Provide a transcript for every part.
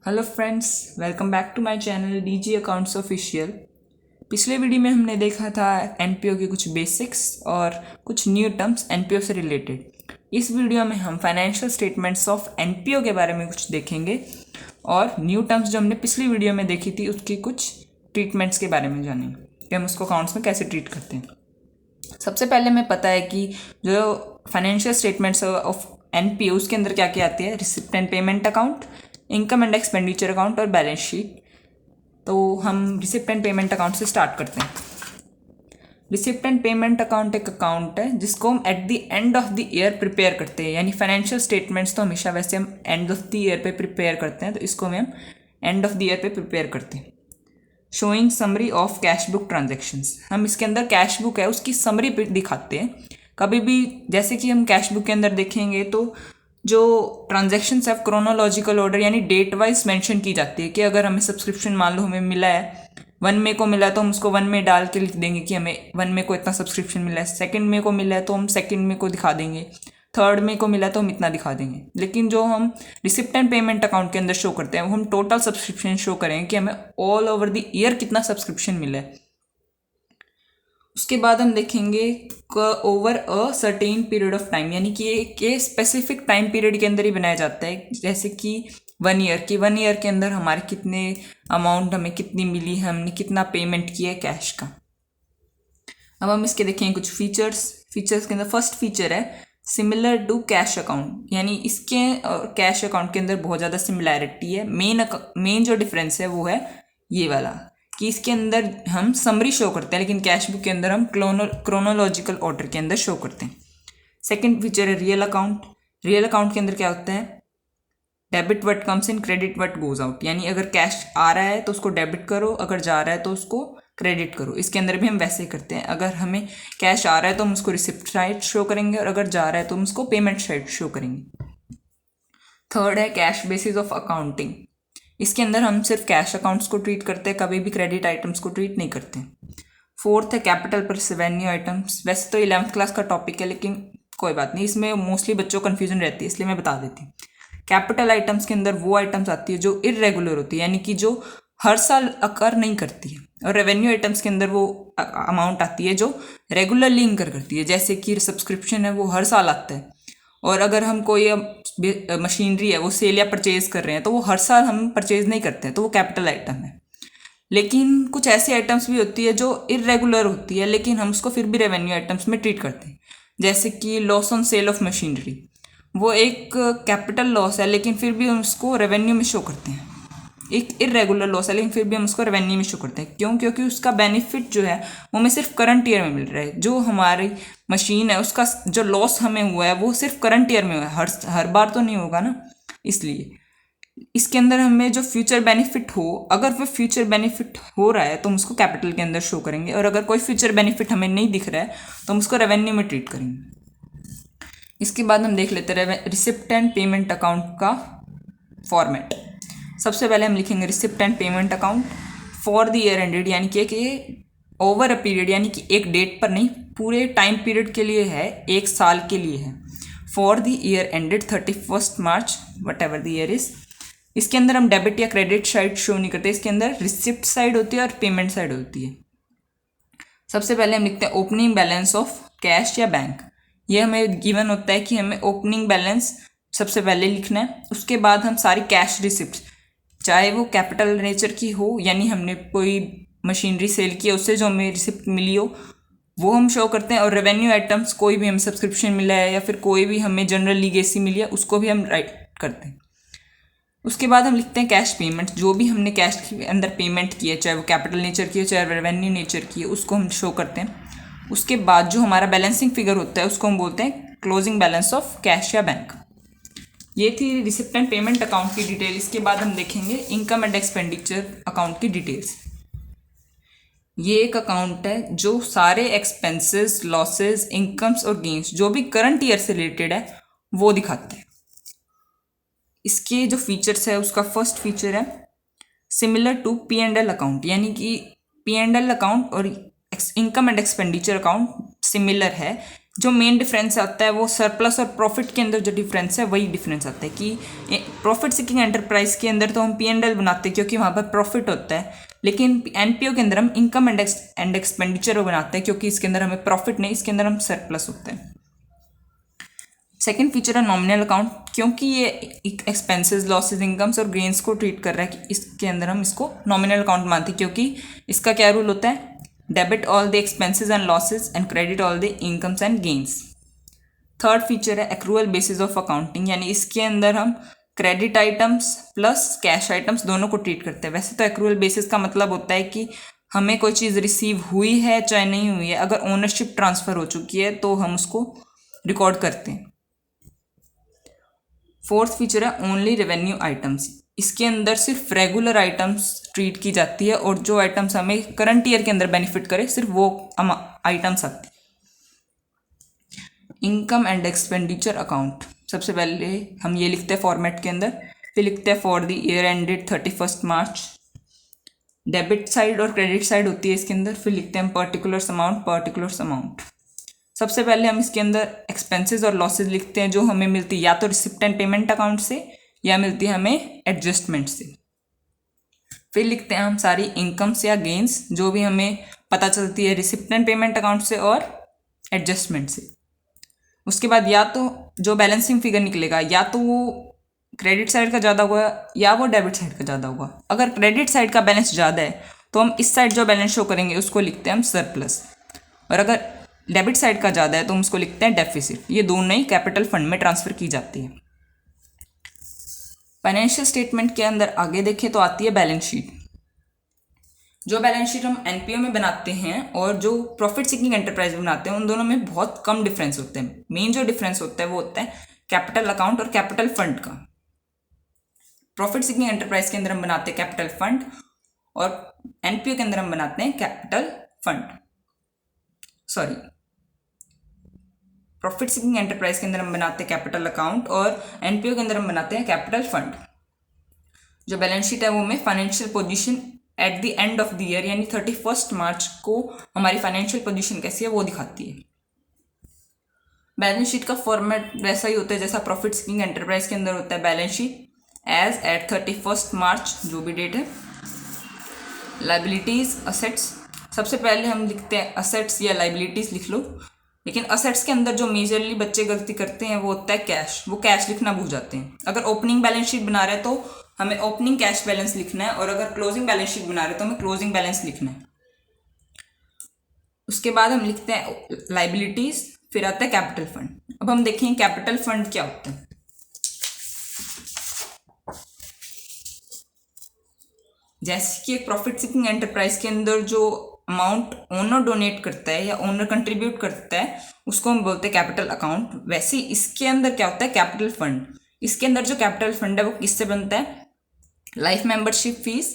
Hello friends, welcome back to my channel DG accounts official. पिछले video में हमने देखा था एनपीओ के कुछ बेसिक्स और कुछ न्यू टर्म्स एनपीओ से रिलेटेड। इस वीडियो में हम फाइनेंशियल स्टेटमेंट्स ऑफ एनपीओ के बारे में कुछ देखेंगे और न्यू टर्म्स जो हमने पिछली वीडियो में देखी थी उसकी कुछ ट्रीटमेंट्स के बारे में जानेंगे कि हम उसको अकाउंट्स में कैसे ट्रीट करते हैं। सबसे पहले हमें पता है कि जो फाइनेंशियल स्टेटमेंट्स ऑफ एनपीओ उसके अंदर क्या क्या आती है, receipt and payment account, income and expenditure account और बैलेंस शीट। तो हम रिसिप्ट एंड पेमेंट अकाउंट से स्टार्ट करते हैं। रिसिप्ट एंड पेमेंट अकाउंट एक अकाउंट है जिसको हम at the end of the year prepare करते हैं, यानी फाइनेंशियल स्टेटमेंट्स तो हमेशा वैसे हम एंड ऑफ द ईयर पे प्रिपेयर करते हैं, तो इसको हम एंड ऑफ द ईयर पे प्रिपेयर करते हैं। Showing summary of cash book transactions, हम इसके अंदर कैश बुक है उसकी समरी दिखाते हैं। कभी भी जैसे कि हम कैश बुक के अंदर देखेंगे तो जो ट्रांजैक्शंस है क्रोनोलॉजिकल ऑर्डर यानी डेट वाइज मेंशन की जाती है कि अगर हमें सब्सक्रिप्शन मान लो हमें मिला है 1 मई को मिला है तो हम उसको 1 मई डाल के लिख देंगे कि हमें 1 मई को इतना सब्सक्रिप्शन मिला है। 2 मई को मिला है तो हम 2 मई को दिखा देंगे। 3 मई को मिला है तो हम इतना दिखा देंगे। लेकिन जो हम रिसिप्ट एंड पेमेंट अकाउंट के अंदर शो करते हैं वो हम टोटल सब्सक्रिप्शन शो करेंगे कि हमें ऑल ओवर द ईयर कितना सब्सक्रिप्शन मिला है। उसके बाद हम देखेंगे over a certain period of time, यानी कि एक स्पेसिफिक टाइम पीरियड के अंदर ही बनाया जाता है। जैसे कि 1 ईयर के अंदर हमारे कितने अमाउंट हमें कितनी मिली है, हमने कितना पेमेंट किया है कैश का। अब हम इसके देखेंगे कुछ फीचर्स के अंदर फर्स्ट फीचर है सिमिलर टू कैश अकाउंट, यानी इसके और कैश अकाउंट के अंदर बहुत ज़्यादा सिमिलैरिटी है। मेन जो डिफरेंस है वो है ये वाला कि इसके अंदर हम समरी शो करते हैं लेकिन कैश बुक के अंदर हम क्रोनोलॉजिकल ऑर्डर के अंदर शो करते हैं। सेकंड फीचर है रियल अकाउंट। रियल अकाउंट के अंदर क्या होता है, debit what comes in credit what goes out, यानी अगर कैश आ रहा है तो उसको डेबिट करो, अगर जा रहा है तो उसको क्रेडिट करो। इसके अंदर भी हम वैसे ही करते हैं, अगर हमें कैश आ रहा है तो हम उसको रिसिप्ट साइड शो करेंगे और अगर जा रहा है तो हम उसको पेमेंट साइड शो करेंगे। थर्ड है कैश बेसिस ऑफ अकाउंटिंग। इसके अंदर हम सिर्फ कैश अकाउंट्स को ट्रीट करते हैं, कभी भी क्रेडिट आइटम्स को ट्रीट नहीं करते। फोर्थ है कैपिटल प्लस रेवेन्यू आइटम्स। वैसे तो 11th क्लास का टॉपिक है लेकिन कोई बात नहीं, इसमें मोस्टली बच्चों को कन्फ्यूजन रहती है इसलिए मैं बता देती हूँ। कैपिटल आइटम्स के अंदर वो आइटम्स आती है जो इरेगुलर होती है, यानी कि जो हर साल अकर नहीं करती है। और रेवेन्यू आइटम्स के अंदर वो अमाउंट आती है जो रेगुलरली इंकर करती है, जैसे कि सब्सक्रिप्शन है वो हर साल आता है। और अगर हम कोई मशीनरी है वो सेल या परचेज कर रहे हैं तो वो हर साल हम परचेज नहीं करते हैं, तो वो कैपिटल आइटम है। लेकिन कुछ ऐसी आइटम्स भी होती है जो इरेगुलर होती है लेकिन हम उसको फिर भी रेवेन्यू आइटम्स में ट्रीट करते हैं। जैसे कि loss on sale of machinery, वो एक कैपिटल लॉस है लेकिन फिर भी हम उसको रेवेन्यू में शो करते हैं। एक इरेगुलर लॉस है लेकिन फिर भी हम उसको रेवेन्यू में शो करते हैं। क्यों? क्योंकि उसका बेनिफिट जो है वो हमें सिर्फ करंट ईयर में मिल रहा है। जो हमारी मशीन है उसका जो लॉस हमें हुआ है वो सिर्फ करंट ईयर में हुआ है, हर बार तो नहीं होगा ना। इसलिए इसके अंदर हमें जो फ्यूचर बेनिफिट हो, अगर वो फ्यूचर बेनिफिट हो रहा है तो हम उसको कैपिटल के अंदर शो करेंगे, और अगर कोई फ्यूचर बेनिफिट हमें नहीं दिख रहा है तो हम उसको रेवेन्यू में ट्रीट करेंगे। इसके बाद हम देख लेते हैं रिसिप्ट एंड पेमेंट अकाउंट का फॉर्मेट। सबसे पहले हम लिखेंगे receipt and payment account for the year ended, यानी कि ओवर अ पीरियड, यानी कि एक डेट पर नहीं, पूरे टाइम पीरियड के लिए है, एक साल के लिए है। For the year ended 31 March what ever the year is. इसके अंदर हम डेबिट या क्रेडिट साइड शो नहीं करते, इसके अंदर रिसिप्ट साइड होती है और पेमेंट साइड होती है। सबसे पहले हम लिखते हैं ओपनिंग बैलेंस ऑफ कैश या बैंक। ये हमें गिवन होता है कि हमें ओपनिंग बैलेंस सबसे पहले लिखना है। उसके बाद हम सारी कैश रिसिप्ट, चाहे वो कैपिटल नेचर की हो यानी हमने कोई मशीनरी सेल की है उससे जो हमें रिसिप्ट मिली हो वो हम शो करते हैं। और रेवेन्यू आइटम्स, कोई भी हमें सब्सक्रिप्शन मिला है या फिर कोई भी हमें जनरल लीगेसी मिली है उसको भी हम राइट करते हैं। उसके बाद हम लिखते हैं कैश पेमेंट, जो भी हमने कैश के अंदर पेमेंट की है, चाहे वो कैपिटल नेचर की है चाहे रेवेन्यू नेचर की है, उसको हम शो करते हैं। उसके बाद जो हमारा बैलेंसिंग फिगर होता है उसको हम बोलते हैं क्लोजिंग बैलेंस ऑफ कैश या बैंक। ये थी रिसिप्ट एंड पेमेंट अकाउंट की डिटेल। इसके बाद हम देखेंगे इनकम एंड एक्सपेंडिचर अकाउंट की डिटेल्स। ये एक अकाउंट है जो सारे एक्सपेंसेस, लॉसेस, इनकम्स और गेन्स जो भी करंट ईयर से रिलेटेड है वो दिखाते हैं। इसके जो फीचर्स है उसका फर्स्ट फीचर है similar to P and L account, यानी कि पी एंड एल अकाउंट और income and expenditure account similar है, जो मेन डिफरेंस आता है वो सरप्लस और प्रॉफिट के अंदर जो डिफरेंस है वही डिफरेंस आता है कि प्रॉफिट सीकिंग एंटरप्राइज के अंदर तो हम P&L बनाते हैं क्योंकि वहाँ पर प्रॉफिट होता है, लेकिन एनपीओ के अंदर हम इनकम एंड एक्सपेंडिचर बनाते हैं क्योंकि इसके अंदर हमें प्रॉफिट नहीं, इसके अंदर हम सरप्लस होता है। सेकेंड फीचर है नॉमिनल अकाउंट, क्योंकि ये एक्सपेंसेस, लॉसेज, इनकम्स और गेन्स को ट्रीट कर रहा है कि इसके अंदर हम इसको नॉमिनल अकाउंट मानते हैं, क्योंकि इसका क्या रूल होता है, debit all the expenses and losses and credit all the incomes and gains. Third feature है एक्रूअल बेसिस ऑफ अकाउंटिंग, यानी इसके अंदर हम credit items plus cash items दोनों को ट्रीट करते हैं। वैसे तो एक्रूअल बेसिस का मतलब होता है कि हमें कोई चीज़ रिसीव हुई है चाहे नहीं हुई है, अगर ओनरशिप ट्रांसफ़र हो चुकी है तो हम उसको रिकॉर्ड करते हैं। फोर्थ फीचर है ओनली रेवेन्यू आइटम्स, इसके अंदर सिर्फ रेगुलर आइटम्स ट्रीट की जाती है और जो आइटम्स हमें करंट ईयर के अंदर बेनिफिट करे सिर्फ वो आइटम्स आती है। इनकम एंड एक्सपेंडिचर अकाउंट, सबसे पहले हम ये लिखते हैं फॉर्मेट के अंदर, फिर लिखते हैं for the year ended 31 March. Debit side और क्रेडिट साइड होती है इसके अंदर, फिर लिखते हैं पर्टिकुलर्स अमाउंट। सबसे पहले हम इसके अंदर एक्सपेंसेस और लॉसेज लिखते हैं जो हमें मिलती है या तो रिसिप्ट एंड पेमेंट अकाउंट से या मिलती है हमें एडजस्टमेंट से। फिर लिखते हैं हम सारी इनकम्स या गेन्स जो भी हमें पता चलती है रिसिप्ट एंड पेमेंट अकाउंट से और एडजस्टमेंट से। उसके बाद या तो जो बैलेंसिंग फिगर निकलेगा या तो वो क्रेडिट साइड का ज़्यादा होगा या वो डेबिट साइड का ज़्यादा होगा। अगर क्रेडिट साइड का बैलेंस ज़्यादा है तो हम इस साइड जो बैलेंस शो करेंगे उसको लिखते हैं हम सरप्लस, और अगर डेबिट साइड का ज़्यादा है तो हम उसको लिखते हैं डेफिसिट। ये दोनों ही कैपिटल फंड में ट्रांसफ़र की जाती है। फाइनेंशियल स्टेटमेंट के अंदर आगे देखें तो आती है बैलेंस शीट। जो बैलेंस शीट हम एनपीओ में बनाते हैं और जो प्रॉफिट सीकिंग एंटरप्राइज में बनाते हैं उन दोनों में बहुत कम डिफरेंस होते हैं। मेन जो डिफरेंस होता है वो होता है कैपिटल अकाउंट और कैपिटल फंड का। प्रॉफिट सीकिंग एंटरप्राइज के अंदर हम बनाते हैं कैपिटल फंड और एनपीओ के अंदर हम बनाते हैं प्रॉफिट सीकिंग एंटरप्राइज के अंदर हम बनाते हैं कैपिटल अकाउंट और एनपीओ के अंदर हम बनाते हैं कैपिटल फंड। जो बैलेंस शीट है वो में financial position at the end of the year यानी 31 मार्च को हमारी फाइनेंशियल पोजीशन कैसी है वो दिखाती है। बैलेंस शीट का फॉर्मेट वैसा ही होता है जैसा प्रॉफिट सीकिंग एंटरप्राइज के अंदर होता है। बैलेंस शीट एज एट 31 मार्च जो भी डेट है। लाइबिलिटीज़, असेट्स, सबसे पहले हम लिखते हैं असेट्स या लाइबिलिटीज़ लिख लो, लेकिन असेट्स के अंदर जो मेजरली बच्चे गलती करते हैं वो होता है कैश। वो कैश लिखना भूल जाते हैं। अगर ओपनिंग बैलेंस शीट बना रहे हैं तो हमें ओपनिंग कैश बैलेंस लिखना है और अगर क्लोजिंग बैलेंस शीट बना रहे हैं तो हमें क्लोजिंग बैलेंस लिखना है। उसके बाद हम लिखते हैं लाइबिलिटीज़, फिर आता है कैपिटल फंड। अब हम देखेंगे कैपिटल फंड क्या होता है। जैसे कि एक प्रॉफिट सीकिंग एंटरप्राइज के अंदर जो अमाउंट ओनर डोनेट करता है या ओनर कंट्रीब्यूट करता है उसको हम बोलते हैं कैपिटल अकाउंट, वैसे इसके अंदर क्या होता है कैपिटल फंड। इसके अंदर जो कैपिटल फंड है वो किससे बनता है, लाइफ मेंबरशिप फीस,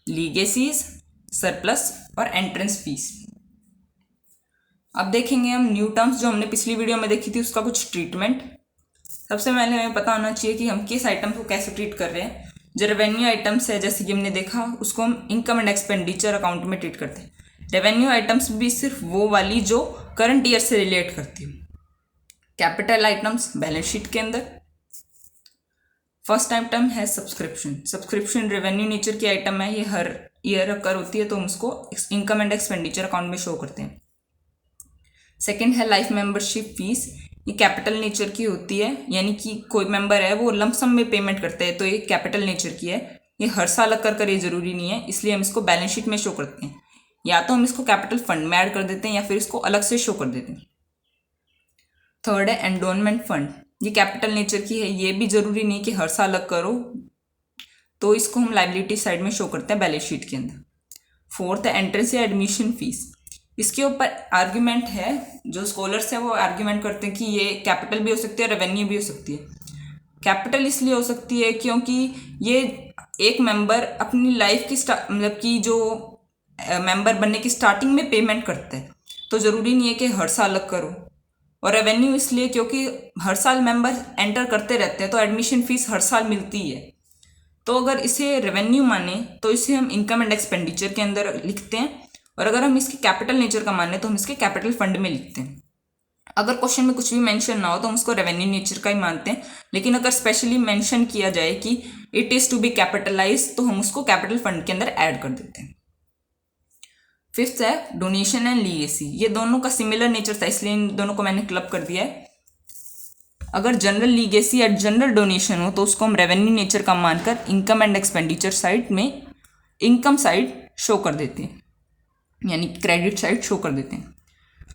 लीगेसीज, सरप्लस और एंट्रेंस फीस। अब देखेंगे हम न्यू टर्म्स जो हमने पिछली वीडियो में देखी थी उसका कुछ ट्रीटमेंट। सबसे पहले हमें पता होना चाहिए कि हम किस आइटम को कैसे ट्रीट कर रहे हैं। जो रेवेन्यू आइटम्स है जैसे कि हमने देखा उसको हम इनकम एंड एक्सपेंडिचर अकाउंट में ट्रीट करते हैं। रेवेन्यू आइटम्स भी सिर्फ वो वाली जो करंट ईयर से रिलेट करती हो। कैपिटल आइटम्स बैलेंस शीट के अंदर। फर्स्ट आइटम है सब्सक्रिप्शन रेवेन्यू नेचर की आइटम है, ये हर ईयर अकर होती है तो हम उसको इनकम एंड एक्सपेंडिचर अकाउंट में शो करते हैं। सेकेंड है लाइफ मेंबरशिप फीस, ये कैपिटल नेचर की होती है, यानी कि कोई मेंबर है वो लमसम में पेमेंट करता है तो ये कैपिटल नेचर की है। ये हर साल अकर करे जरूरी नहीं है, इसलिए हम इसको बैलेंस शीट में शो करते हैं। या तो हम इसको कैपिटल फंड में ऐड कर देते हैं या फिर इसको अलग से शो कर देते हैं। थर्ड है एंडोनमेंट फंड, ये कैपिटल नेचर की है, ये भी जरूरी नहीं कि हर साल अलग करो, तो इसको हम लाइबिलिटी साइड में शो करते हैं बैलेंस शीट के अंदर। फोर्थ है एंट्रेंस या एडमिशन फीस, इसके ऊपर आर्ग्यूमेंट है, जो स्कॉलर्स हैं वो आर्ग्यूमेंट करते हैं कि ये कैपिटल भी हो सकती है, रेवेन्यू भी हो सकती है। कैपिटल इसलिए हो सकती है क्योंकि ये एक मेंबर अपनी लाइफ की मतलब कि जो मेंबर बनने की स्टार्टिंग में पेमेंट करता है, तो ज़रूरी नहीं है कि हर साल अलग करो। और रेवेन्यू इसलिए क्योंकि हर साल मेंबर एंटर करते रहते हैं तो एडमिशन फ़ीस हर साल मिलती है। तो अगर इसे रेवेन्यू माने तो इसे हम इनकम एंड एक्सपेंडिचर के अंदर लिखते हैं, और अगर हम इसके कैपिटल नेचर का माने तो हम इसके कैपिटल फंड में लिखते हैं। अगर क्वेश्चन में कुछ भी मेंशन ना हो तो हम उसको रेवेन्यू नेचर का ही मानते हैं, लेकिन अगर स्पेशली मेंशन किया जाए कि it is to be capitalise तो हम उसको कैपिटल फंड के अंदर ऐड कर देते हैं। फिफ्थ है डोनेशन एंड लीगेसी। ये दोनों का सिमिलर नेचर था, इसलिए इन दोनों को मैंने क्लब कर दिया है। अगर जनरल लीगेसी या जनरल डोनेशन हो तो उसको हम रेवेन्यू नेचर का मानकर इनकम एंड एक्सपेंडिचर साइड में इनकम साइड शो कर देते हैं, यानी क्रेडिट साइड शो कर देते हैं।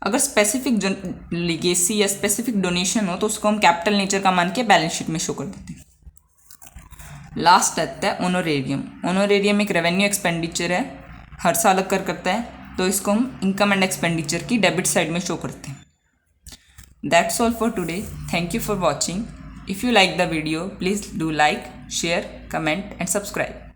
अगर स्पेसिफिक लीगेसी या स्पेसिफिक डोनेशन हो तो उसको हम कैपिटल नेचर का मान के बैलेंस शीट में शो कर देते हैं। लास्ट आता है ऑनोरेरियम। ऑनोरेरियम एक रेवेन्यू एक्सपेंडिचर है, हर साल अकर करता है, तो इसको हम इनकम एंड एक्सपेंडिचर की डेबिट साइड में शो करते हैं। That's all for today. Thank you for watching. If you like the video please do like, share, comment and subscribe.